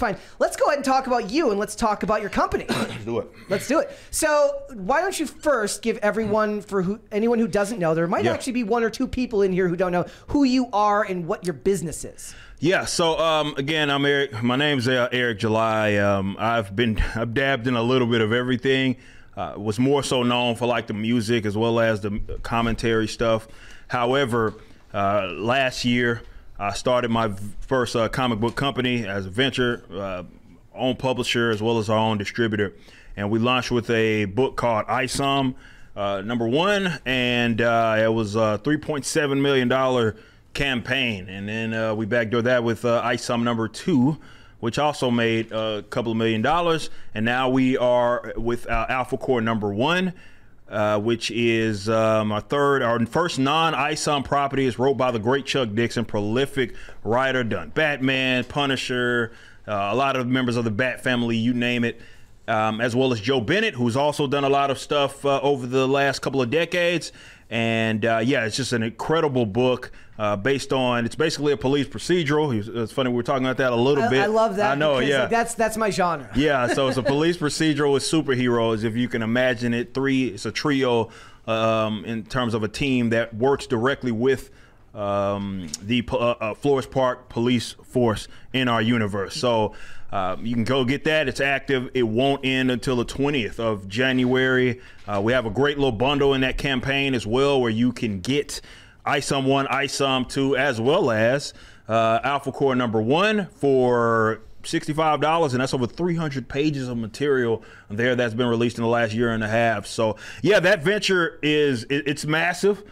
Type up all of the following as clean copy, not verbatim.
fine. Let's go ahead and talk about you, and let's talk about your company. Let's do it. Let's do it. So why don't you first give everyone, anyone who doesn't know, there might actually be 1 or 2 people in here who don't know who you are and what your business is. Yeah, so again, I'm Eric. My name's Eric July. I've dabbed in a little bit of everything. Was more so known for like the music as well as the commentary stuff. However, last year I started my first comic book company as a venture, own publisher as well as our own distributor, and we launched with a book called ISOM #1, and it was a $3.7 million campaign, and then we backdoored that with ISOM #2, which also made a couple of $1 million, and now we are with Alpha Core #1, which is our first non-ISOM property. Is wrote by the great Chuck Dixon, prolific writer, done Batman, Punisher, a lot of members of the Bat family, you name it, as well as Joe Bennett, who's also done a lot of stuff over the last couple of decades. And yeah, it's just an incredible book based on, it's basically a police procedural. It's funny, we were talking about that a little bit. I love that. I know, yeah. Like, that's my genre. Yeah, so it's a police procedural with superheroes, if you can imagine it. It's a trio in terms of a team that works directly with the Flores Park police force in our universe. So you can go get that. It's active. It won't end until the 20th of January. We have a great little bundle in that campaign as well, where you can get ISOM 1, ISOM 2, as well as Alpha Core #1 for $65, and that's over 300 pages of material there that's been released in the last year and a half. So yeah, that venture it's massive.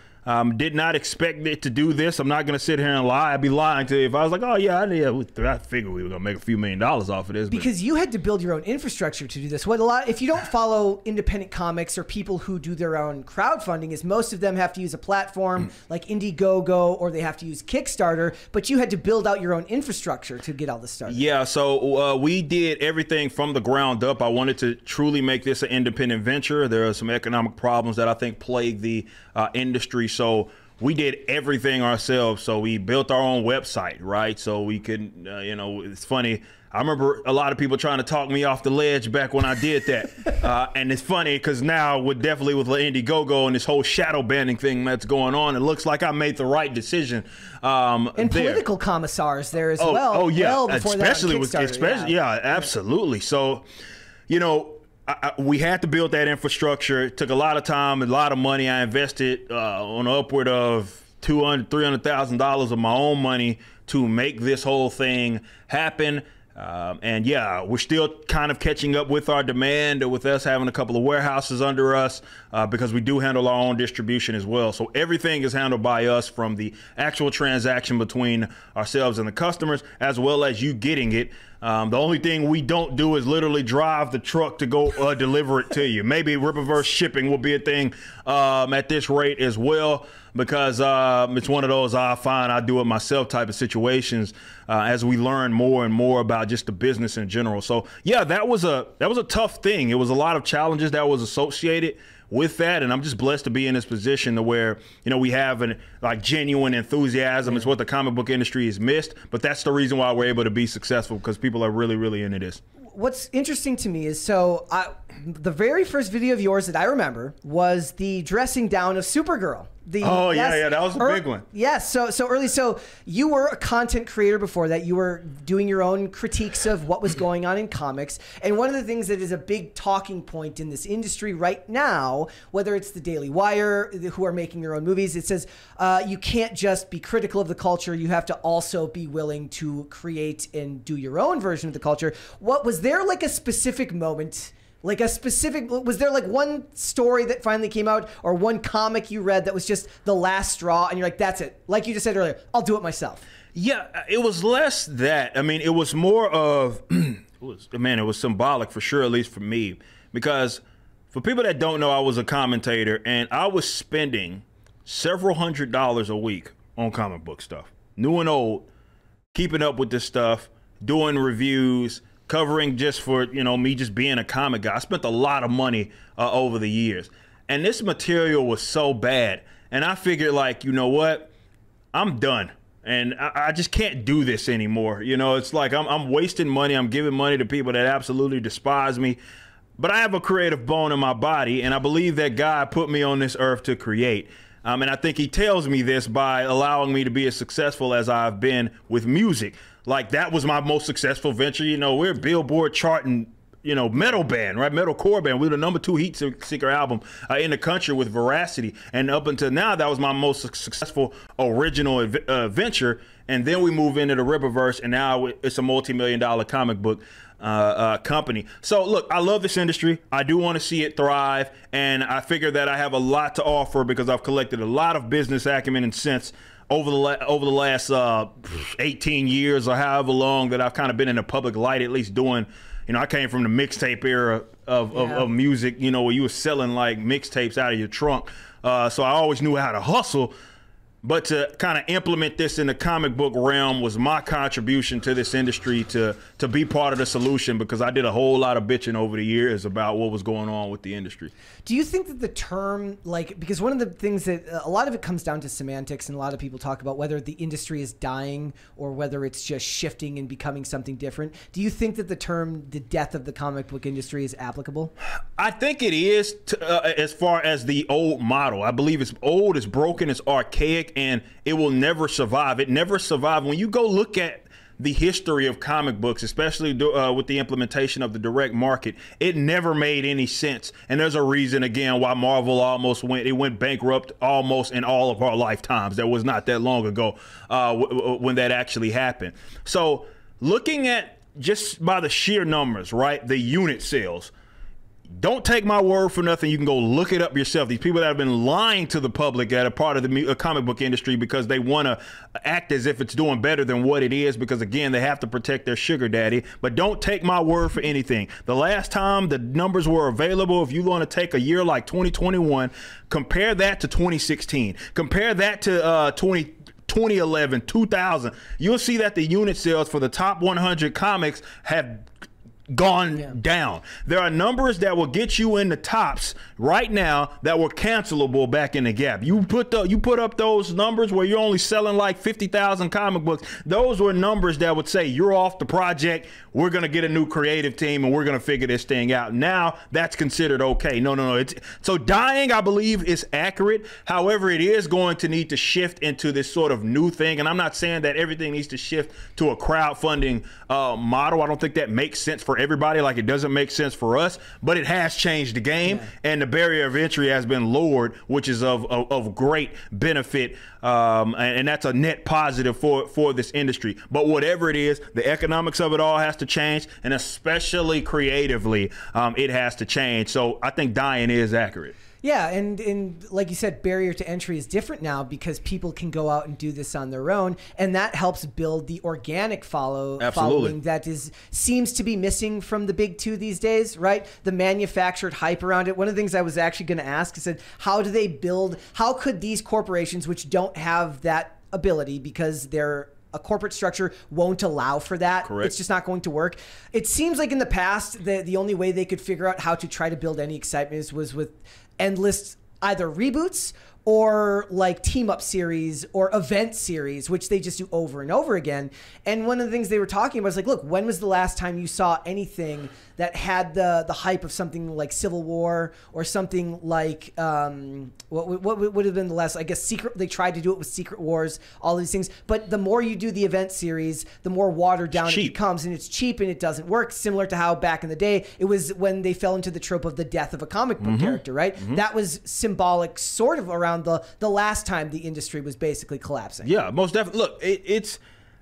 Did not expect it to do this. I'm not going to sit here and lie. I'd be lying to you if I was like, oh yeah, I figured we were going to make a few $1 million off of this. Because you had to build your own infrastructure to do this. If you don't follow independent comics or people who do their own crowdfunding, is most of them have to use a platform like Indiegogo, or they have to use Kickstarter, but you had to build out your own infrastructure to get all this started. Yeah, so we did everything from the ground up. I wanted to truly make this an independent venture. There are some economic problems that I think plague the industry. So we did everything ourselves. So we built our own website, right? So we could, you know, it's funny. I remember a lot of people trying to talk me off the ledge back when I did that. And it's funny because now definitely with Indiegogo and this whole shadow banning thing that's going on, it looks like I made the right decision. And political commissars there as well. Oh yeah, well before especially that yeah, absolutely. So, you know, we had to build that infrastructure. It took a lot of time, a lot of money. I invested on upward of $200,000, $300,000 of my own money to make this whole thing happen. And yeah, we're still kind of catching up with our demand, with us having a couple of warehouses under us, because we do handle our own distribution as well. So everything is handled by us, from the actual transaction between ourselves and the customers, as well as you getting it. The only thing we don't do is literally drive the truck to go deliver it to you. Maybe Rippaverse shipping will be a thing at this rate as well, because it's one of those I do it myself type of situations as we learn more and more about just the business in general. So yeah, that was a tough thing. It was a lot of challenges that was associated with that, and I'm just blessed to be in this position to where, you know, we have like genuine enthusiasm. It's what the comic book industry has missed, but that's the reason why we're able to be successful, because people are really, really into this. What's interesting to me is, the very first video of yours that I remember was the dressing down of Supergirl. Yeah, that was a big one. Yes, so early. So you were a content creator before that. You were doing your own critiques of what was going on in comics. And one of the things that is a big talking point in this industry right now, whether it's the Daily Wire, who are making their own movies, it says you can't just be critical of the culture. You have to also be willing to create and do your own version of the culture. Was there like a specific moment? Was there like one story that finally came out, or one comic you read that was just the last straw and you're like, that's it? Like you just said earlier, I'll do it myself. Yeah, it was less that. I mean, it was more of, it was symbolic for sure, at least for me, because for people that don't know, I was a commentator and I was spending several $100s a week on comic book stuff, new and old, keeping up with this stuff, doing reviews, covering just for, you know, me just being a comic guy. I spent a lot of money over the years. And this material was so bad. And I figured, like, you know what? I'm done. And I just can't do this anymore. You know, it's like I'm wasting money. I'm giving money to people that absolutely despise me. But I have a creative bone in my body, and I believe that God put me on this earth to create. And I think he tells me this by allowing me to be as successful as I've been with music. Like, that was my most successful venture. You know, we're Billboard charting, you know, metal band, right? Metalcore band. We were the #2 heat seeker album in the country with Veracity. And up until now, that was my most successful original venture. And then we move into the Rippaverse, and now it's a multi-million-dollar comic book company. So look, I love this industry. I do want to see it thrive, and I figure that I have a lot to offer because I've collected a lot of business acumen and sense over the last 18 years or however long that I've kind of been in the public light, at least doing. You know, I came from the mixtape era of music, you know, where you were selling like mixtapes out of your trunk. So I always knew how to hustle. But to kind of implement this in the comic book realm was my contribution to this industry to be part of the solution, because I did a whole lot of bitching over the years about what was going on with the industry. Do you think that the term, like, because one of the things that a lot of it comes down to semantics, and a lot of people talk about whether the industry is dying or whether it's just shifting and becoming something different. Do you think that the term the death of the comic book industry is applicable? I think it is as far as the old model. I believe it's old, it's broken, it's archaic, and it will never survive. It never survived. When you go look at the history of comic books, especially with the implementation of the direct market, it never made any sense. And there's a reason, again, why Marvel went bankrupt almost in all of our lifetimes. That was not that long ago when that actually happened. So looking at just by the sheer numbers, right, the unit sales, don't take my word for nothing. You can go look it up yourself. These people that have been lying to the public that are part of the comic book industry because they want to act as if it's doing better than what it is, because, again, they have to protect their sugar daddy. But don't take my word for anything. The last time the numbers were available, if you want to take a year like 2021, compare that to 2016. Compare that to 2011, 2000. You'll see that the unit sales for the top 100 comics have gone down. There are numbers that will get you in the tops right now that were cancelable back in the gap. You put up those numbers where you're only selling like 50,000 comic books. Those were numbers that would say you're off the project. We're going to get a new creative team and we're going to figure this thing out. Now that's considered okay. No. So dying, I believe, is accurate. However, it is going to need to shift into this sort of new thing. And I'm not saying that everything needs to shift to a crowdfunding model. I don't think that makes sense for everybody, like it doesn't make sense for us, but it has changed the game, and the barrier of entry has been lowered, which is of great benefit, and that's a net positive for this industry. But whatever it is, the economics of it all has to change, and especially creatively, it has to change. So I think dying is accurate. Yeah, and like you said, barrier to entry is different now because people can go out and do this on their own, and that helps build the organic following that seems to be missing from the big two these days, right? The manufactured hype around it. One of the things I was actually going to ask, I said, how could these corporations, which don't have that ability because they're a corporate structure, won't allow for that. Correct. It's just not going to work. It seems like in the past, the only way they could figure out how to try to build any excitement was with endless either reboots or like team up series or event series, which they just do over and over again. And one of the things they were talking about is like, look, when was the last time you saw anything that had the hype of something like Civil War or something like what would have been the last, I guess, Secret. They tried to do it with Secret Wars, all these things. But the more you do the event series, the more watered down it becomes, and it's cheap and it doesn't work. Similar to how back in the day it was when they fell into the trope of the death of a comic book character, right? That was symbolic, sort of around the last time the industry was basically collapsing. Yeah, most definitely. Look,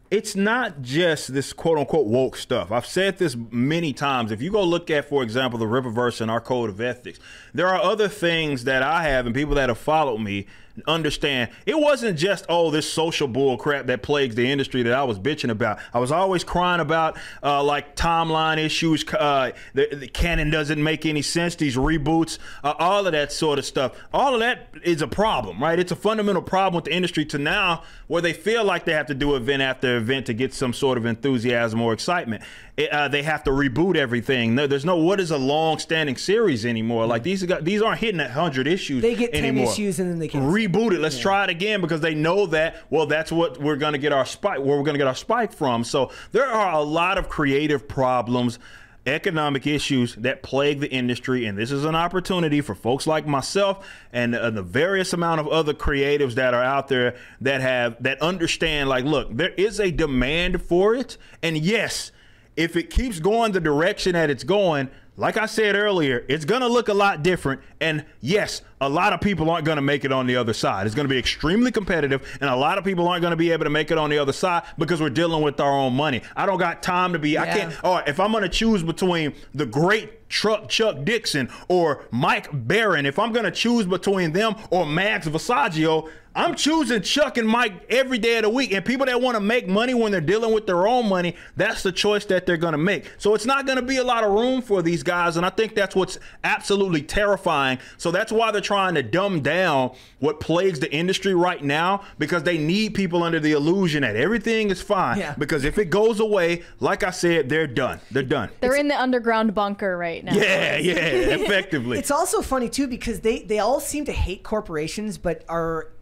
it's not just this quote unquote woke stuff. I've said this many times. If you go look at, for example, the Rippaverse and our code of ethics, there are other things that I have and people that have followed me understand. It wasn't just, oh, this social bull crap that plagues the industry that I was bitching about. I was always crying about like timeline issues. The canon doesn't make any sense. These reboots, all of that sort of stuff. All of that is a problem, right? It's a fundamental problem with the industry to now where they feel like they have to do event after event to get some sort of enthusiasm or excitement. They have to reboot everything. There's no what is a long-standing series anymore. Like these aren't hitting 100 issues they get 10 anymore. issues and then they can reboot it. Let's try it again, because they know that, well, that's what we're going to get our spike, where we're going to get our spike from. So there are a lot of creative problems, economic issues that plague the industry, and this is an opportunity for folks like myself and the various amount of other creatives that are out there that understand, like, look, there is a demand for it, and yes, if it keeps going the direction that it's going, like I said earlier, it's going to look a lot different. And yes, a lot of people aren't going to make it on the other side. It's going to be extremely competitive, and a lot of people aren't going to be able to make it on the other side because we're dealing with our own money. I don't got time to be, I can't, if I'm going to choose between the great Chuck Dixon or Mike Barron, if I'm going to choose between them or Max Visaggio, I'm choosing Chuck and Mike every day of the week. And people that want to make money when they're dealing with their own money, that's the choice that they're going to make. So it's not going to be a lot of room for these guys. And I think that's what's absolutely terrifying. So that's why they're trying to dumb down what plagues the industry right now, because they need people under the illusion that everything is fine. Yeah. Because if it goes away, like I said, they're done. They're done. They're in the underground bunker right now. Yeah, effectively. It's also funny, too, because they all seem to hate corporations, but are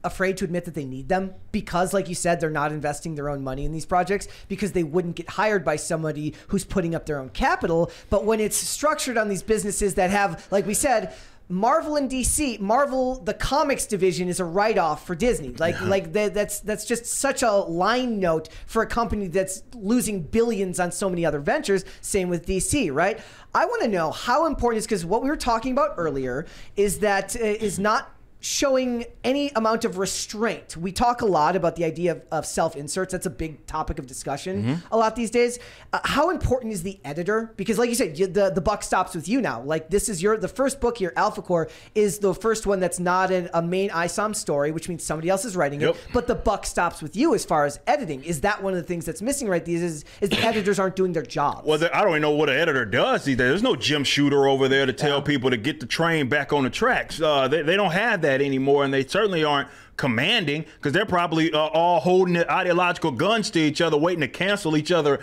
afraid to admit that they need them because, like you said, they're not investing their own money in these projects because they wouldn't get hired by somebody who's putting up their own capital. But when it's structured on these businesses that have, like we said, Marvel and DC, Marvel, the comics division is a write-off for Disney. That's just such a line note for a company that's losing billions on so many other ventures. Same with DC, right? I want to know how important is, because what we were talking about earlier is that is not showing any amount of restraint. We talk a lot about the idea of self-inserts. That's a big topic of discussion a lot these days. How important is the editor? Because like you said, the buck stops with you now. Like, this is the first book here, Alpha Core, is the first one that's not a main ISOM story, which means somebody else is writing it. But the buck stops with you as far as editing. Is that one of the things that's missing right these is the editors aren't doing their jobs? Well, I don't even know what an editor does either. There's no Jim Shooter over there to tell people to get the train back on the tracks. They don't have that anymore, and they certainly aren't commanding, because they're probably all holding ideological guns to each other, waiting to cancel each other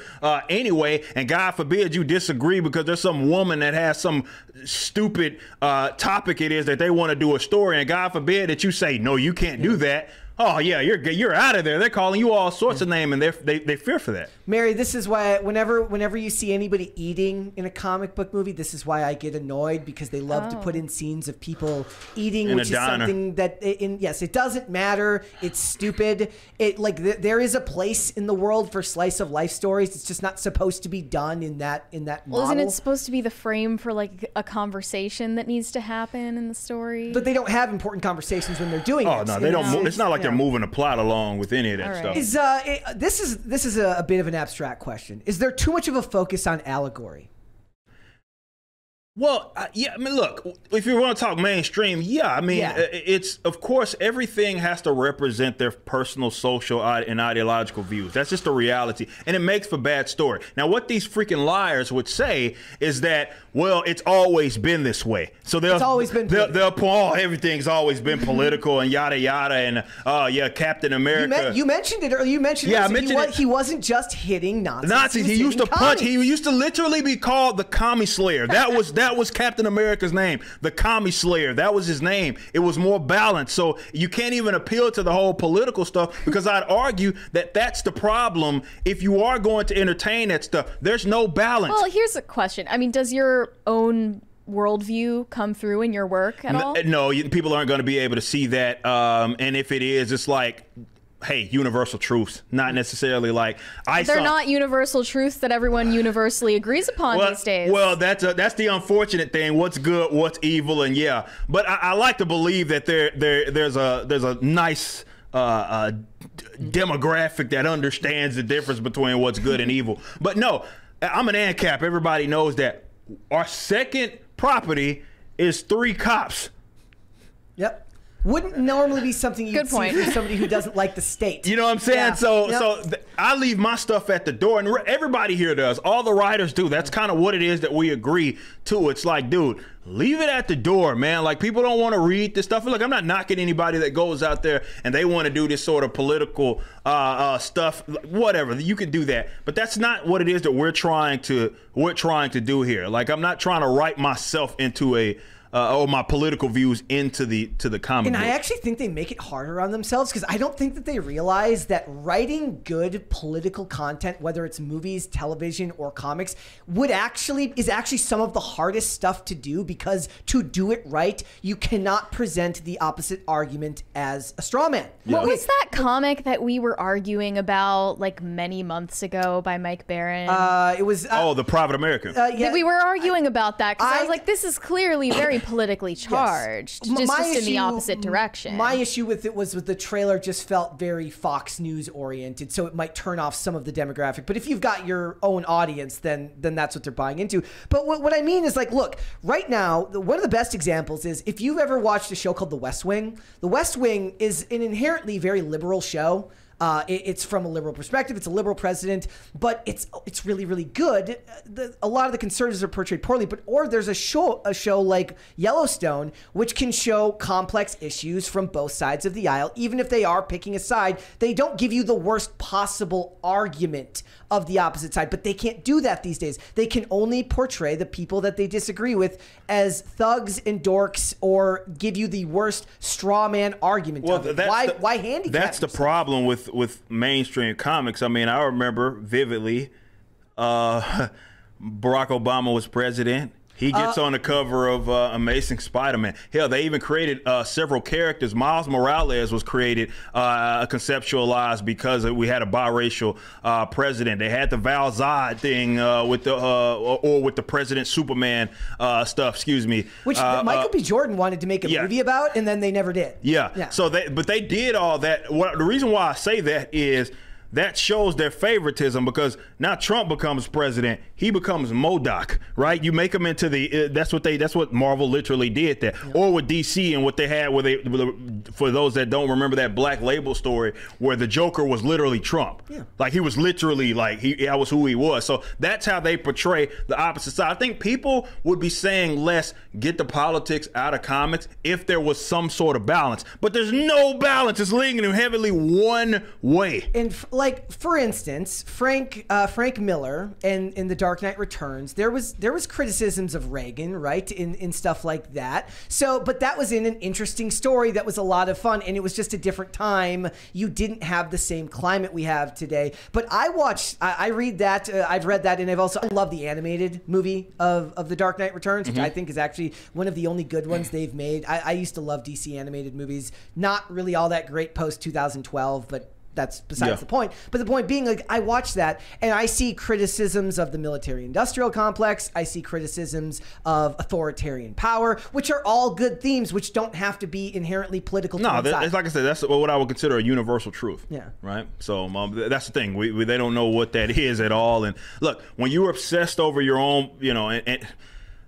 anyway. And God forbid you disagree because there's some woman that has some stupid topic it is that they want to do a story, and God forbid that you say, no, you can't do that. Oh yeah, you're out of there. They're calling you all sorts of names, and they fear for that. Mary, this is why whenever you see anybody eating in a comic book movie, this is why I get annoyed, because they love to put in scenes of people eating, in which is something that yes, it doesn't matter. It's stupid. There is a place in the world for slice of life stories. It's just not supposed to be done in that model. Well, isn't it supposed to be the frame for like a conversation that needs to happen in the story? But they don't have important conversations when they're doing it. Oh no, they don't. It's not like they're moving the plot along with any of that stuff. This is a bit of an abstract question. Is there too much of a focus on allegory? Well, yeah, I mean, look, if you want to talk mainstream, it's, of course, everything has to represent their personal, social, and ideological views. That's just the reality, and it makes for bad story. Now, what these freaking liars would say is that, well, it's always been this way. So it's always been everything's always been political and yada yada, and Captain America. You mentioned it earlier. You mentioned he wasn't just hitting Nazis. He used to punch. He used to literally be called the Commie Slayer. That was Captain America's name, the Commie Slayer. That was his name. It was more balanced. So you can't even appeal to the whole political stuff, because I'd argue that that's the problem. If you are going to entertain that stuff, there's no balance. Well, here's a question. I mean, does your own worldview come through in your work at all? No, people aren't going to be able to see that. And if it is, it's like, hey, universal truths, not necessarily like they're not universal truths that everyone universally agrees upon these days. Well, that's the unfortunate thing. What's good, what's evil, and but I like to believe that there's a nice demographic that understands the difference between what's good and evil. But no, I'm an ANCAP. Everybody knows that our second property is 3 cops. Yep. Wouldn't normally be something you'd see for somebody who doesn't like the state. You know what I'm saying? Yeah. So I leave my stuff at the door, and everybody here does. All the writers do. That's kind of what it is that we agree to. It's like, dude, leave it at the door, man. Like, people don't want to read this stuff. Look, I'm not knocking anybody that goes out there and they want to do this sort of political stuff. Whatever, you can do that, but that's not what it is that we're trying to do here. Like, I'm not trying to write myself into a or my political views into the comic And book. I actually think they make it harder on themselves because I don't think that they realize that writing good political content, whether it's movies, television, or comics, is actually some of the hardest stuff to do, because to do it right, you cannot present the opposite argument as a straw man. What was that comic that we were arguing about like many months ago by Mike Barron? It was The Private American. yeah. We were arguing about that because I was I- like, this is clearly very politically charged, just in the opposite direction. My issue with it was with the trailer just felt very Fox News oriented, so it might turn off some of the demographic. But if you've got your own audience, then that's what they're buying into. But what I mean is, like, look, right now, one of the best examples is if you've ever watched a show called The West Wing. The West Wing is an inherently very liberal show. It's from a liberal perspective. It's a liberal president, but it's really, really good. A lot of the conservatives are portrayed poorly, or there's a show like Yellowstone, which can show complex issues from both sides of the aisle. Even if they are picking a side, they don't give you the worst possible argument of the opposite side, but they can't do that these days. They can only portray the people that they disagree with as thugs and dorks, or give you the worst straw man argument. Well, of it. that's Why handicap That's the yourself? problem with mainstream comics. I mean, I remember vividly, Barack Obama was president. He gets on the cover of Amazing Spider-Man. Hell, they even created several characters. Miles Morales was created, conceptualized because we had a biracial president. They had the Val Zod thing with the President Superman stuff. Excuse me. Which Michael B. Jordan wanted to make a movie about, and then they never did. Yeah. So they did all that. The reason why I say that is that shows their favoritism, because now Trump becomes president, he becomes MODOK, right? You make him into the that's what Marvel literally did there. Yeah. Or with DC and what they had for those that don't remember that Black Label story where the Joker was literally Trump. Yeah. Like he was literally like that was who he was. So that's how they portray the opposite side. I think people would be saying less, get the politics out of comics, if there was some sort of balance. But there's no balance. It's leaning heavily one way. And like, for instance, Frank Miller in The Dark Knight Returns, there was criticisms of Reagan, right, in stuff like that. So, but that was in an interesting story that was a lot of fun, and it was just a different time. You didn't have the same climate we have today. But I read that, I've read that, and I love the animated movie of The Dark Knight Returns, which I think is actually one of the only good ones they've made. I used to love DC animated movies. Not really all that great post 2012, but that's besides the point. But the point being, like, I watch that and I see criticisms of the military-industrial complex. I see criticisms of authoritarian power, which are all good themes, which don't have to be inherently political. No, it's like I said, that's what I would consider a universal truth. Yeah. Right. So that's the thing. They don't know what that is at all. And look, when you're obsessed over your own, and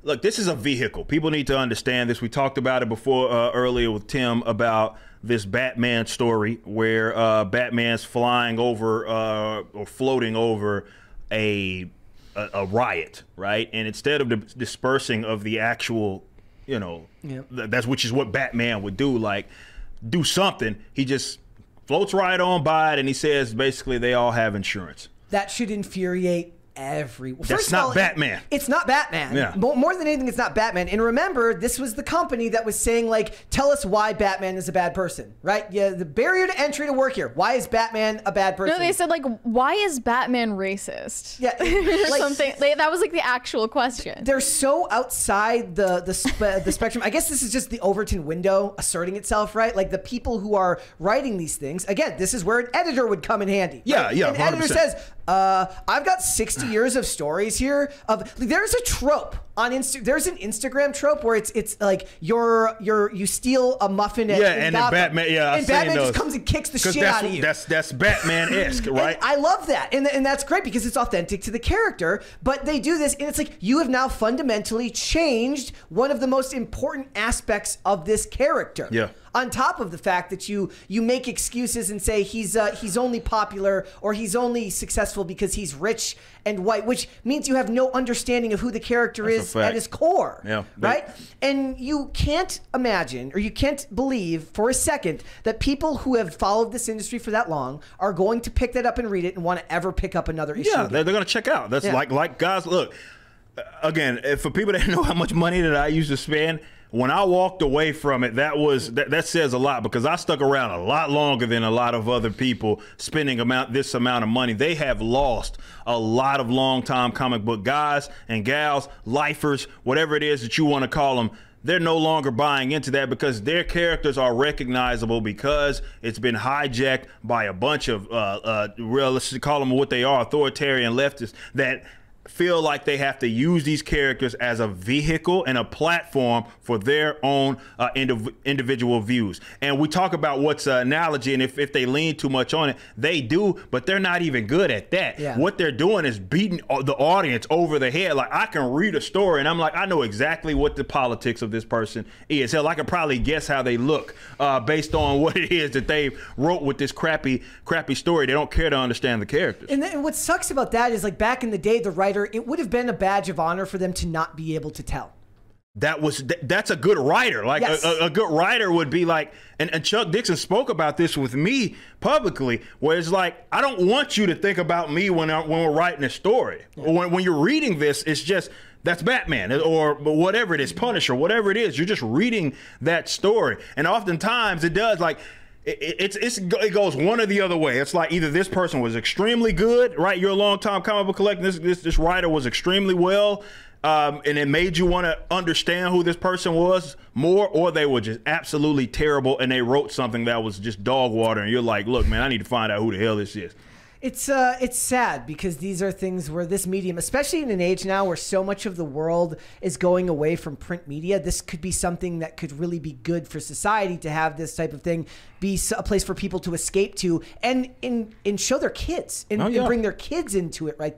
look, this is a vehicle. People need to understand this. We talked about it before earlier with Tim about this Batman story where Batman's flying over or floating over a riot, right? And instead of the dispersing of the actual, which is what Batman would do, like do something, he just floats right on by it, and he says basically they all have insurance. That should infuriate everyone. That's not Batman. It's not Batman. Yeah. More than anything, it's not Batman. And remember, this was the company that was saying, like, tell us why Batman is a bad person, right? Yeah, the barrier to entry to work here. Why is Batman a bad person? No, they said, like, why is Batman racist? Yeah, or like, something. That was like the actual question. They're so outside the spectrum. I guess this is just the Overton window asserting itself, right? Like, the people who are writing these things, again, this is where an editor would come in handy. Yeah, right? yeah, An editor 100%. says, I've got 60 years of stories here. There's a trope on there's an Instagram trope where it's like you steal a muffin at and then Batman, and Batman just comes and kicks the shit out of you. That's Batman-esque, right? And I love that, and that's great because it's authentic to the character. But they do this, and it's like you have now fundamentally changed one of the most important aspects of this character. Yeah. On top of the fact that you make excuses and say he's only popular or he's only successful because he's rich and white, which means you have no understanding of who the character is at his core. Yeah, right? And you can't imagine or you can't believe for a second that people who have followed this industry for that long are going to pick that up and read it and want to ever pick up another issue. Yeah, again. they're going to check out. That's like guys, look, again, for people that know how much money that I used to spend when I walked away from it, that says a lot, because I stuck around a lot longer than a lot of other people spending this amount of money. They have lost a lot of longtime comic book guys and gals, lifers, whatever it is that you want to call them. They're no longer buying into that because their characters are recognizable, because it's been hijacked by a bunch of let's call them what they are, authoritarian leftists that feel like they have to use these characters as a vehicle and a platform for their own individual views. And we talk about what's an analogy, and if they lean too much on it, they do, but they're not even good at that. Yeah. What they're doing is beating the audience over the head. Like, I can read a story and I'm like, I know exactly what the politics of this person is. Hell, I could probably guess how they look based on what it is that they wrote with this crappy story. They don't care to understand the characters. And what sucks about that is, like, back in the day, the writer, it would have been a badge of honor for them to not be able to tell. That's a good writer. Like, yes. a good writer would be like, and Chuck Dixon spoke about this with me publicly, where it's like, I don't want you to think about me when we're writing a story. Yeah. Or when you're reading this, it's just, that's Batman or whatever it is, Punisher, whatever it is. You're just reading that story. And oftentimes it does, like, it goes one or the other way. It's like, either this person was extremely good, right? You're a long-time comic book collector. This writer was extremely well, and it made you want to understand who this person was more, or they were just absolutely terrible and they wrote something that was just dog water, and you're like, look, man, I need to find out who the hell this is. It's sad, because these are things where this medium, especially in an age now where so much of the world is going away from print media, this could be something that could really be good for society, to have this type of thing be a place for people to escape to and show their kids and bring their kids into it, right?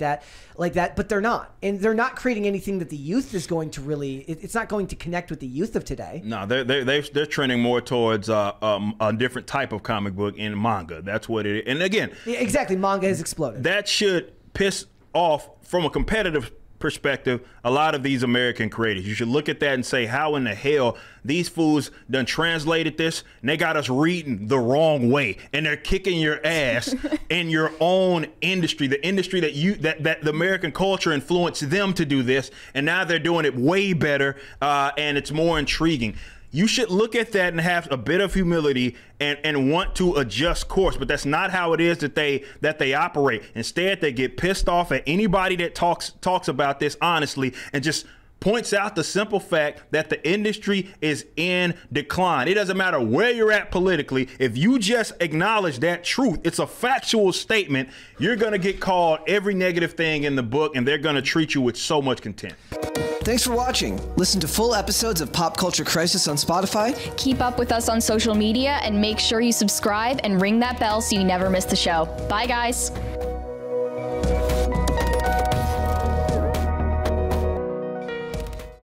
Like that, but they're not, and they're not creating anything that the youth is going to really. It's not going to connect with the youth of today. No, they're trending more towards a different type of comic book in manga. That's what it is. And again, exactly, manga has exploded. That should piss off, from a competitive perspective, a lot of these American creators. You should look at that and say, how in the hell these fools done translated this and they got us reading the wrong way, and they're kicking your ass in your own industry, the industry that the American culture influenced them to do this, and now they're doing it way better, and it's more intriguing. You should look at that and have a bit of humility and want to adjust course, but that's not how it is that they operate. Instead, they get pissed off at anybody that talks about this honestly, and just points out the simple fact that the industry is in decline. It doesn't matter where you're at politically. If you just acknowledge that truth, it's a factual statement, you're going to get called every negative thing in the book, and they're going to treat you with so much contempt. Thanks for watching. Listen to full episodes of Pop Culture Crisis on Spotify. Keep up with us on social media, and make sure you subscribe and ring that bell so you never miss the show. Bye, guys.